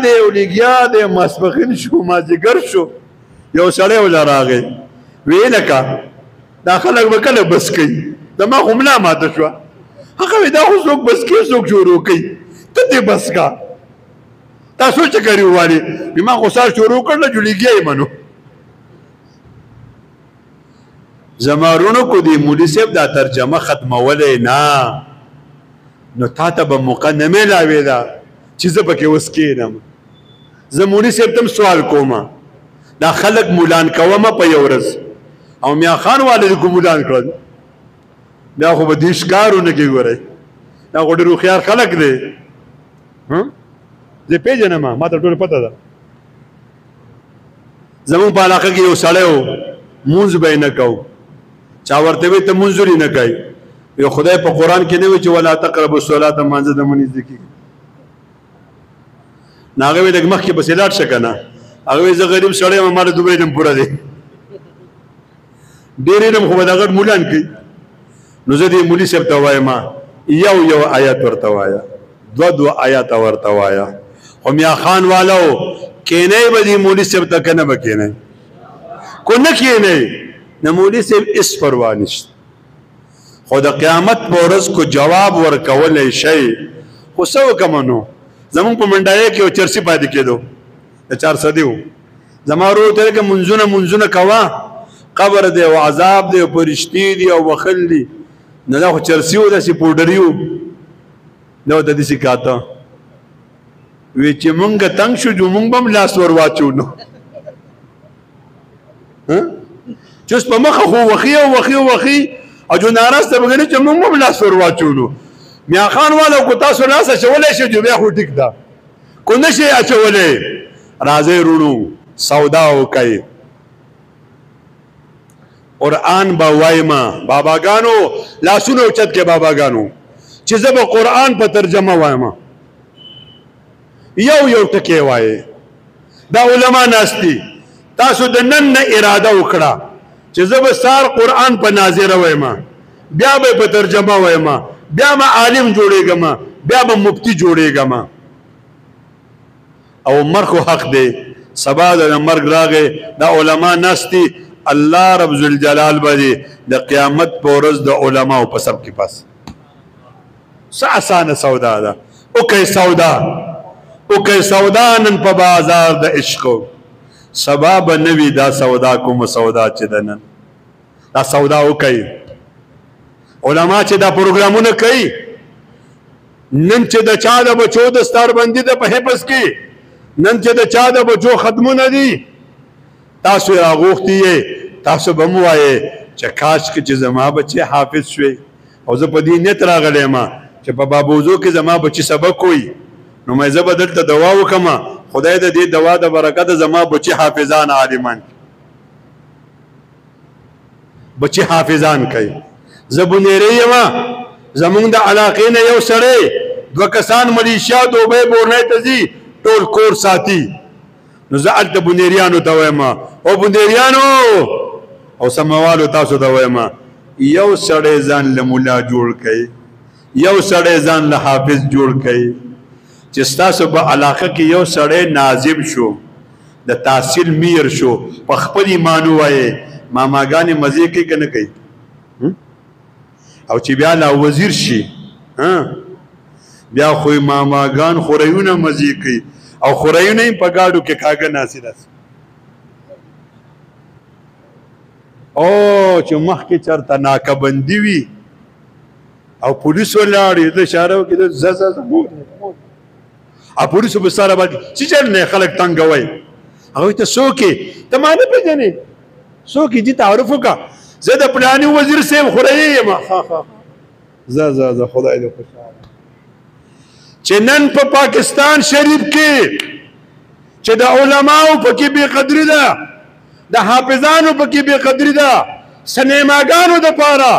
دی ولګیا دی ماسپښین شو مازدیګر شو یو سړی وله راغی ویې لکه دا خلک به کله بس کوي زما خو ملا ماته شوه هغه وایي دا خو څوک بس کوي څوک شروع کوي ته دې بس کا تاسو څه کوي ووالي ما خو سار شروع کړ نه جوړېږي یې منو زما رونکو دې مولي صاحب دا ترجمه ختمولی نه نو تا ته به موقع نه میلاوېده چې زه پکې اوس کښېنم زه مولي صاحب ته هم سوال کوم دا خلک مولان کومه په یو ورځ او میا خان والد کو مولان کړل بیا خو به دې ښکارونه کې ګورئ دا خو ډېر هوښیار خلک دی زه پېژنم ما ته ټول پته ده زمونږ په علاقه کې یو سړی و مونځ به یې نه کوو چا ورته وایي ته مونځ ولې نه کوې یو خدای په قرآن کې نه وایي چې ولا تقربوا الصلاة مانځه ته مه نږدې کېږي نو هغه وایي لږ مخکې پسې لاړ شه که نه هغه وایي زه غریب سړی یم ما له دومره علم پوره دی ډېر علم خو به دا غټ مولان کوي نو زه دې مولي صاحب ته وایم یو آیات ورته وایه دوه آیاته ورته وایه خو میا خان والاو کینئ به دې مولي صاحب ته که نه به کینئ کو نه کینئ نه مولي صاحب هېڅ پروا نشته خو د قیامت په ورځ کو جواب ورکولی شئ خو څه وکړم نو زمونږ په منډایه کې یو چرسي پاتې کېدو د 400 و زما ورور ورته ویل که منځونه کوه قبر دی او عذاب دی او فرشتې دي او بخل دي نو دا خو چرسي و داسې پوډري و دا ورته داسې کاته وی چې مونږ تنګ شو جو مونږ به هم لاس ور واچو نو چې اوس په مخه خو وخي او او جو ناراسته بګنې چې مونږ هم لاس ور واچو نو میا خان والا کو تاسو لاس اچولی شئ جو بیا خو ټیک ده کو نه شئ اچولی راځئ رونو سودا وکئ قرآن به وایما باباګانو لاسونه اوچت کې باباګانو چې زه به قرآن په ترجمه وایما یو ټکی وایي دا علما ناست دي تاسو د نن نه اراده وکړه چې زه به سار قرآن په ناظره وایما بیا به په ترجمه وایما بیا به عالم جوړېږم بیا به مفتی جوړېږم او مرګ حق دی سبا د مرګ راغی دا علما ناست دي الله رب ذوالجلال به د قیامت په ورځ د علماو په سب کې پاس څه اسانه سودا ده وکئ سودا نن په بازار د عشقو سبا به نوي دا سودا کومه سودا چې ده نن دا سودا وکئ علما چې دا پروګرامونه کوي نن چې د چا د بچو دستاربندي ده په حفظ کې نن چې د چا د بچو ختمونه دي تاسو راغوښتي یې تاسو به مو وایې چې کاشکې چې زما بچې حافظ شوې او زه په دې نیت راغلی یم چې په بابوزو کې زما بچې سبق وایي نو مې زه به دلته دوا وکړم خدای د دې دوا د برکته زما بچې حافظان عالمان بچې حافظان کوي زه بونیری یم زمونږ د علاقې نه یو سړی 2 کسان ملیشیا دوبۍ بورنۍ ته ځي ټول کور ساتي نو زه هلته بونیریانو ته وایم او بونیریانو او سموالو تاسو ته وایم یو سړی ځان له مولا جوړ کړئ یو سړی ځان له حافظ جوړ کړئ چې ستاسو په علاقه کې یو سړی ناظم شو د تحصیل میر شو په خپل ایمان ووایې ماماګانې مزې کوي که نه کوي او چې بیا لا وزیر شي بیا خو ماماګان خوریونه مزې کوي او خوریونه یې په ګاډو کې کاږه ناسي راسي او چې مخکې چېرته ناکهبندي وي او پولیس ولاړ د اشاره وکړي زه او پولیسو به سره باندې چې چل نه خلک تنګوي هغه ته څوک یې ته ما نه پېژنې څوک یې دې تعارف وکړه زه د پلاني وزیر صاحب خوری یم زه خدای دې خوشحاله چې نن په پاکستان شریف کې چې د علماو پکې بې قدري ده د حافظانو پکې بې قدري ده سینماګانو دپاره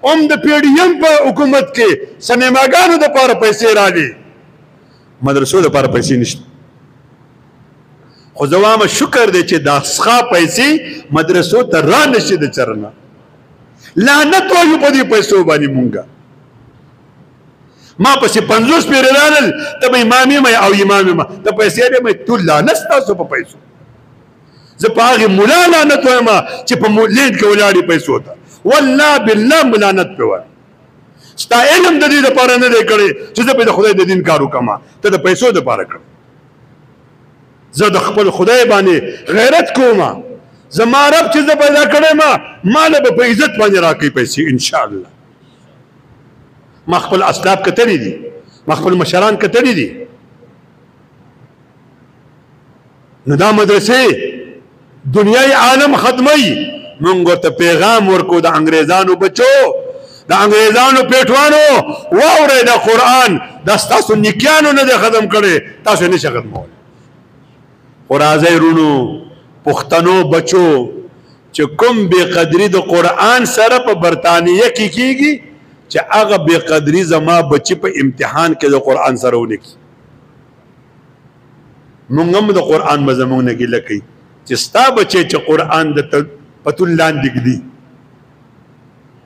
هم د PDM په حکومت کې سینماګانو دپاره پیسې راغلي مدرسو دپاره پیسې نشته خو زه وایم شکر دی چې دا څخه پیسې مدرسو ته را نشي د چرنه لعنت وایو په دې پیسو باندې مونږه ما پسې 50 پیرې رالل ته به امام یې او امام یې ته پیسې دې مې تو لعنت ستاسو په پیسو زه په هغې ملا لعنت وایم چې په لینډ کې ولاړې پیسو ته والله بالله ملعنت پې وایم ستا علم د دې دپاره نه دی کړی چې زه به د خدای د دین کار وکړم ته د پیسو دپاره کړم زه د خپل خدای باندې غیرت کوم زما رب چې زه پیدا کړی ما له به په عزت باندې راکوي پیسې انشاءالله ما خپل اسلاب کتلی دي ما خپل مشران کتلی دي نو دا مدرسې دنیای عالم ختمی مونږ ورته پیغام ورکو د انګریزانو بچو د انګریزانو پیټوانو واورئ د قرآن دا ستاسو نیکیانو نه دی ختم کړی تاسو یې نشئ ختمولی خو راځئ رونو پښتنو بچو چې کوم بې قدري د قرآن سره په برطانیه کې کیږي چې هغه بې قدري زما بچي په امتحان کې د قرآن سره ونه کي مونږ هم د قرآن به زمونږ نه ګیله کوي چې ستا بچی چې قرآن د پتون لاندې ږدي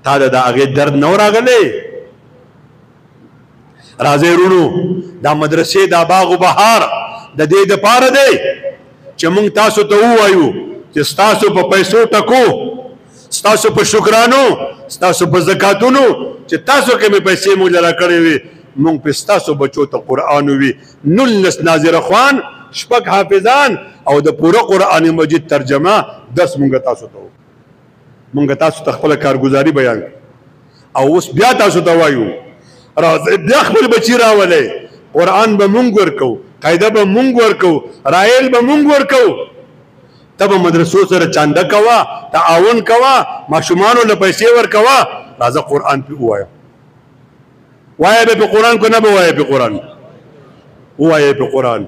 تا د هغې درد نه راغلی راځئ رونو دا مدرسې دا باغ و بهار د دې دپاره دی چې مونږ تاسو ته ووایو چې ستاسو په پیسو ټکو ستاسو په شکرانو ستاسو په زکاتونو چې تاسو کې مې پیسې مونږ له راکړې وي مونږ په ستاسو بچو ته قرآن وي 19 ناظره خوان شپږ حافظان او د پوره قرآن مجید ترجمه 10 مونږ تاسو ته مونږ تاسو ته خپله کارګزاري بیان او اوس بیا تاسو ته وایو راځئ بیا خپل بچي راولئ قرآن به مونږ ورکو قاعده به مونږ ورکو رایل به مونږ ورکو ته به مدرسو سره چانده کوه تعاون کوه ماشومانو له پیسې ورکوه راځه قرآن پې ووایه وایه به په قرآن کو نه به وایه په قرآن وایه په قرآن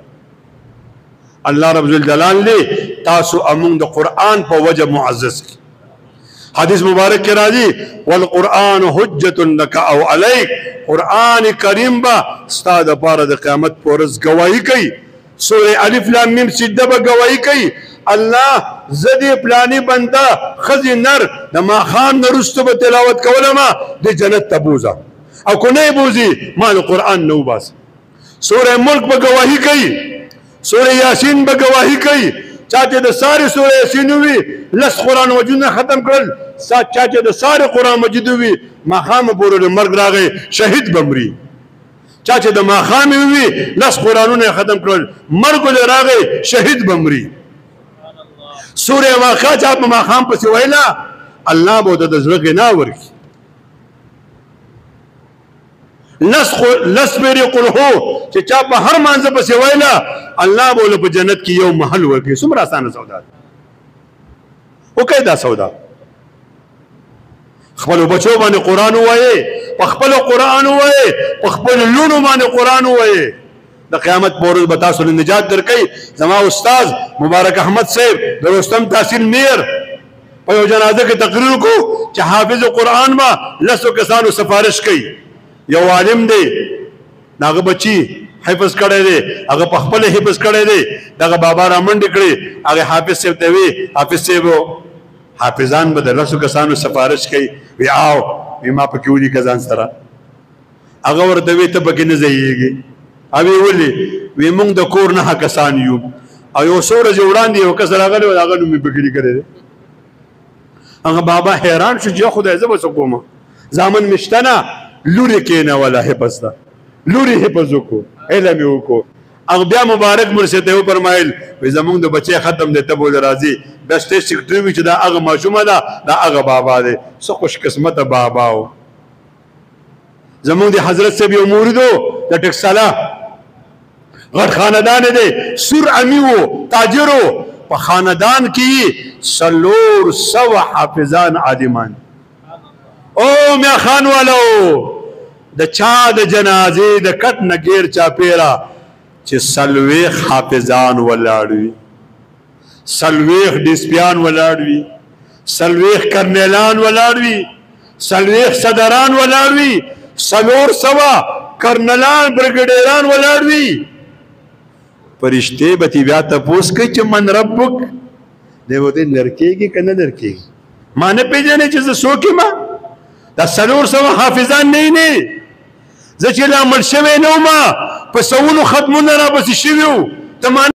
الله رب الجلال دی تاسو امون د قرآن په وجه معزز کی حدیث مبارک کې راځي والقرآن حجة لك او علیک قرآن کریم با ستا د پاره د قیامت په ورځ ګواهي کوي سورې الف لام میم سجده به ګواهي کوي الله زدی پلانی بنده خزی نر د ماښام نه وروسته به تلاوت کولمه د جنت ته بوځه او کو نه بوځي ما د قرآن نه وباسه سورې ملک به ګواهي کوي سورې یاسین به ګواهي کوي چا چې د سارې سورې یاسین وي لس قرآن مجیدونه ختم کړل چا چې د سارې قرآن مجید وي ماښامه پورې د مرګ راغی شهید به مري چا چې د ماښامې وي لس قرآنونه ختم کړل مرګ له راغی شهید به مري سورې واقعه چا په ماښام پسې ویله الله به ورته د زړه غنا ورکړي لس پیرې قل هو چې چا په هر مانځه پسې ویله الله به له په جنت کې یو محل ورکړي څومره اسانه سودا ده وکړئ دا سودا خپلو بچو باندې قرآن ووایئ په خپلو قرآن ووایئ په خپلو لوڼو باندې قرآن ووایئ د قیامت په ورځ به تاسو له نجات درکوي زما استاد مبارک احمد صاحب د رستم تحصیل میر په یو جنازه کې تقریر وکړو چې حافظ قرآن به 10 کسانو سفارش کوي یو عالم دی هغه بچي حفظ کړی دی هغه په خپله حفظ کړی دی دغه بابا را منډې کړې هغې حافظ صاحب ته وی حافظ صاحب حافظان به د 10 کسانو سفارش کوي وی آو وی ما پکې ولیکه ځان سره هغه ورته وی ته پکې نه ځایېږي اوی ولې وی موږ د کور 9 کسان یو او یو څو ورځې وړاندې یو کس راغلی و هغه نوم مې پکې لیکلی دی هغه بابا حیران شو چې خدای زه به څه کوم زامن مې شته نه لورې کېنوله حفظ ته لورې حفظ وکړو علم یې وکړو هغه بیا مبارک مرشد ته وفرمایل وی زمونږ د بچی ختم دی ته به ولې راځي بیا سټیج سیکرټري وي چې دا هغه ماشومه ده دا هغه بابا دی څه خوش قسمته بابا و زمونږ د حضرت صاحب یو مرید و د ټکساله غټ خاندان دی سور امی و تاجر و په خاندان کې 400 حافظان عالمان او میا خان والو د چا د جنازې د کټ نه غیر چا پیرا چې 40 حافظان ولاړ وي 40 ډیسپیان ولاړ وي 40 کرنیلان ولاړ وي 40 صدران ولاړ وي 400 کرنلان برګډیران ولاړ وي فرشته به بیا تپوس کوي چې من ربک دی وته لړکېږي کنه لړکېږي ما نه پیژنې چې زه څوک یم دا 400 حافظان نه زه چې لا مړ شوی نه وم په سوونو ختمونه را پسې شوي وو